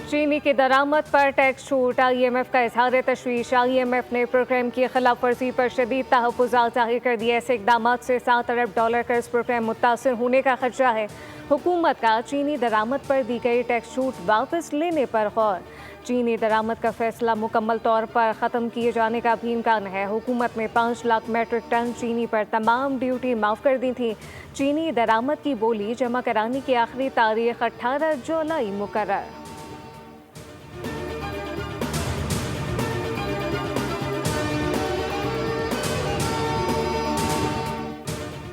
चीनी की दरामद पर टैक्स छूट, IMF का इजहार तशवीश। IMF ने प्रोग्राम की खिलाफ वर्जी पर शदीद तहफ़्फ़ुज़ात जाहिर कर दिए। ऐसे इक़दामात से $7 अरब का इस प्रोग्राम मुतासर होने का खदशा है। हुकूमत का चीनी दरामद पर दी गई टैक्स छूट वापस लेने पर गौर। चीनी दरामद का फैसला मुकम्मल तौर पर ख़त्म किए जाने का भी इम्कान है। हुकूमत ने 5 लाख मेट्रिक टन चीनी पर तमाम ड्यूटी माफ़ कर दी थी। चीनी दरामद की बोली जमा कराने की आखिरी तारीख 18 जुलाई मुकर्रर।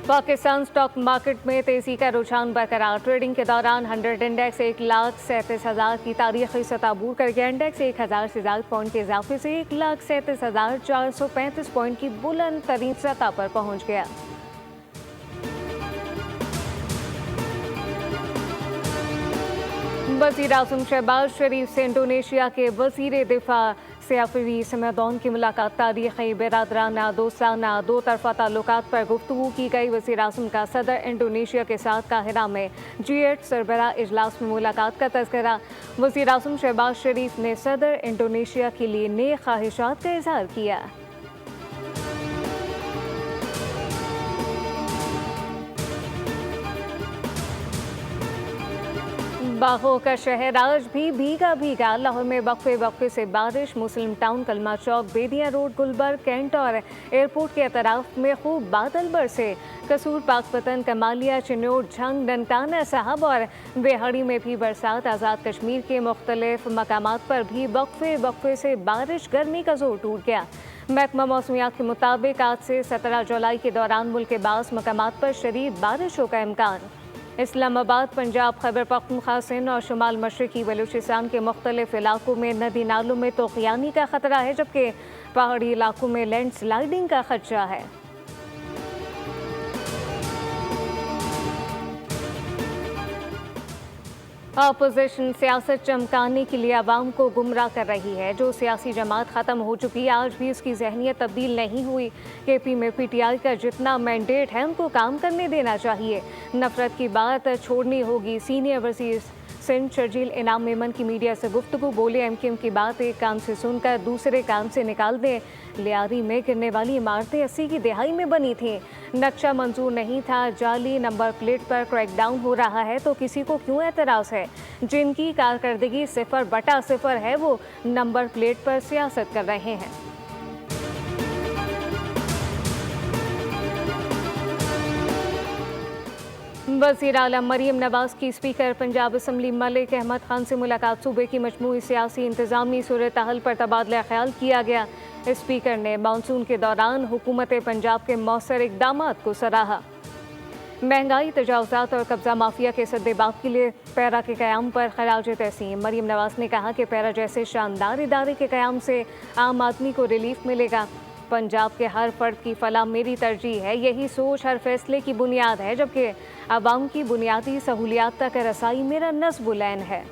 पाकिस्तान स्टॉक मार्केट में तेजी का रुझान बरकरार। ट्रेडिंग के दौरान 100 इंडेक्स 1,37,000 की तारीखी सतह अबूर कर गया। इंडेक्स 1,000 से ज्यादा पॉइंट के इजाफे से 1,37,435 पॉइंट की बुलंद तरीन सतह पर पहुंच गया। वज़ीर आज़म शहबाज शरीफ से इंडोनेशिया के वज़ीर दिफा सैफी समदौन की मुलाकात। तारीख़ी बिरादराना दोस्ताना दो तरफ़ा ताल्लुकात पर गुफ्तगू की गई। वज़ीर आज़म का सदर इंडोनेशिया के साथ काहिरा में G8 सरबराह इजलास में मुलाकात का तज़किरा। वज़ीर आज़म शहबाज शरीफ ने सदर इंडोनेशिया के लिए नेक ख्वाहिशात का इजहार किया। बागों का शहर आज भी भीगा भीगा। लाहौर में वक्फे वक्फे से बारिश। मुस्लिम टाउन, कलमा चौक, बेदिया रोड, गुलबर्ग, कैंट और एयरपोर्ट के अतराफ में खूब बादल बरसे। कसूर, पाकपतन, कमालिया, चिन्नौर, झंग, ननकाना साहब और बेहड़ी में भी बरसात। आज़ाद कश्मीर के मुख्तलिफ मकामात पर भी वक्फे वक्फे से बारिश। गर्मी का जोर टूट गया। महकमा मौसमियात के मुताबिक आज से 17 जुलाई के दौरान मुल्क के बाज़ मकामात पर शदीद बारिशों का इम्कान। इस्लामाबाद, पंजाब, खैबर पख्तूनख्वा, सिंध और शुमाल मशरकी बलूचिस्तान के मुख्तलिफ इलाकों में नदी नालों में तूफ़ानी का खतरा है, जबकि पहाड़ी इलाकों में लैंडस्लाइडिंग का खदशा है। अपोजिशन सियासत चमकाने के लिए आवाम को गुमराह कर रही है। जो सियासी जमात ख़त्म हो चुकी है, आज भी उसकी जहनीत तब्दील नहीं हुई। KP में PTI का जितना मैंडेट है उनको काम करने देना चाहिए। नफरत की बात छोड़नी होगी। सीनियर वज़ीर सिंध शर्जील इनाम मेमन की मीडिया से गुफ्तगू। बोले MKM की बात एक कान से सुनकर दूसरे कान से निकाल दें। लियारी में गिरने वाली इमारतें 80 की दिहाई में बनी थीं। नक्शा मंजूर नहीं था। जाली नंबर प्लेट पर क्रैकडाउन हो रहा है तो किसी को क्यों एतराज़ है? जिनकी कारकर्दगी 0/0 है वो नंबर प्लेट पर सियासत कर रहे हैं। वज़ीर आला मरीम नवाज की स्पीकर पंजाब असम्बली मलिक अहमद खान से मुलाकात। सूबे की मजमूई सियासी इंतज़ामी सूरत हाल पर तबादला ख्याल किया गया। स्पीकर ने मानसून के दौरान हुकूमत पंजाब के मौसर इक़दामात को सराहा। महंगाई, तजावुज़ात और कब्ज़ा माफिया के सद्देबाब के लिए पैरा के क़याम पर खराज तहसीन। मरीम नवाज ने कहा कि पैरा जैसे शानदार इदारे के क़याम से आम आदमी को रिलीफ मिलेगा। पंजाब के हर फर्द की फलाह मेरी तरजीह है। यही सोच हर फैसले की बुनियाद है, जबकि आवाम की बुनियादी सहूलियात तक रसाई मेरा नस्ब लैन है।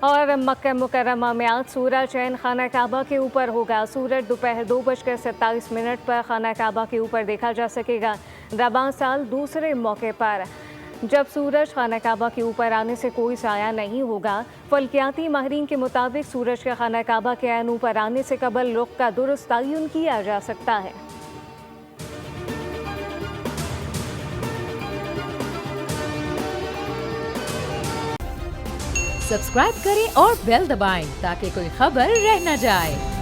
और मक्का मुकर्रमा में आज सूरज चैन खाना काबा के ऊपर होगा। सूरज दोपहर 2:27 पर खाना काबा के ऊपर देखा जा सकेगा। रवां साल दूसरे मौके पर जब सूरज खाना काबा के ऊपर आने से कोई साया नहीं होगा। फल्कियाती माहिरीन के मुताबिक सूरज के खाना काबा के ऐन ऊपर आने से कबल रुख का दुरुस्त तयन किया जा सकता है। सब्सक्राइब करें और बेल दबाएं ताकि कोई खबर रह न जाए।